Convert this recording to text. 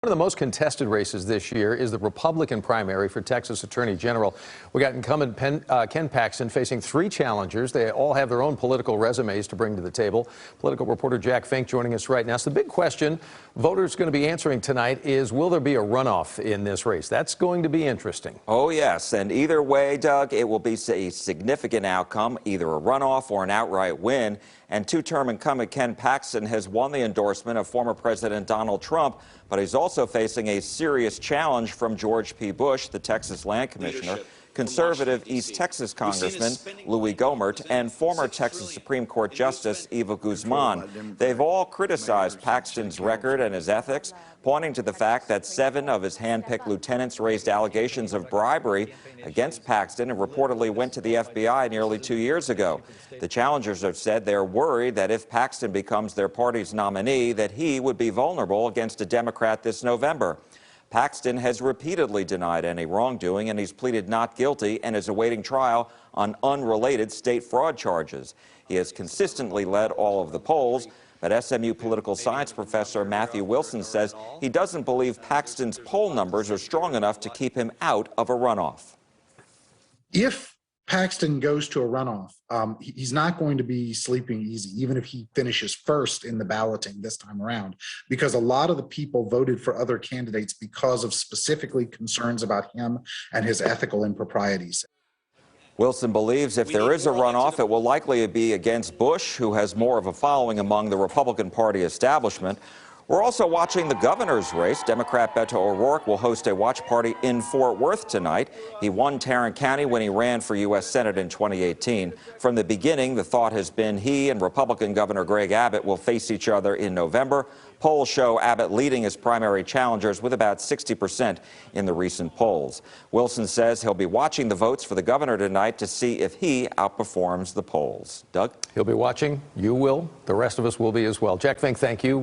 One of the most contested races this year is the Republican primary for Texas Attorney General. We got incumbent Ken Paxton facing three challengers. They all have their own political resumes to bring to the table. Political reporter Jack Fink joining us right now. So the big question voters are going to be answering tonight is, will there be a runoff in this race? That's going to be interesting. Oh, yes. And either way, Doug, it will be a significant outcome, either a runoff or an outright win. And two-term incumbent Ken Paxton has won the endorsement of former President Donald Trump, but he's also facing a serious challenge from George P. Bush, the Texas Land Commissioner, conservative East Texas Congressman Louis Gohmert, and former Texas Supreme Court Justice Eva Guzman. They've all criticized Paxton's record and his ethics, pointing to the fact that 7 of his hand-picked lieutenants raised allegations of bribery against Paxton and reportedly went to the FBI nearly 2 years ago. The challengers have said they're worried that if Paxton becomes their party's nominee, that he would be vulnerable against a Democrat this November. Paxton has repeatedly denied any wrongdoing, and he's pleaded not guilty and is awaiting trial on unrelated state fraud charges. He has consistently led all of the polls, but SMU political science professor Matthew Wilson says he doesn't believe Paxton's poll numbers are strong enough to keep him out of a runoff. If Paxton goes to a runoff, he's not going to be sleeping easy, even if he finishes first in the balloting this time around, because a lot of the people voted for other candidates because of specifically concerns about him and his ethical improprieties. Wilson believes if there is a runoff, it will likely be against Bush, who has more of a following among the Republican Party establishment. We're also watching the governor's race. Democrat Beto O'Rourke will host a watch party in Fort Worth tonight. He won Tarrant County when he ran for U.S. Senate in 2018. From the beginning, the thought has been he and Republican Governor Greg Abbott will face each other in November. Polls show Abbott leading his primary challengers with about 60% in the recent polls. Wilson says he'll be watching the votes for the governor tonight to see if he outperforms the polls. Doug? He'll be watching. You will. The rest of us will be as well. Jack Fink, thank you.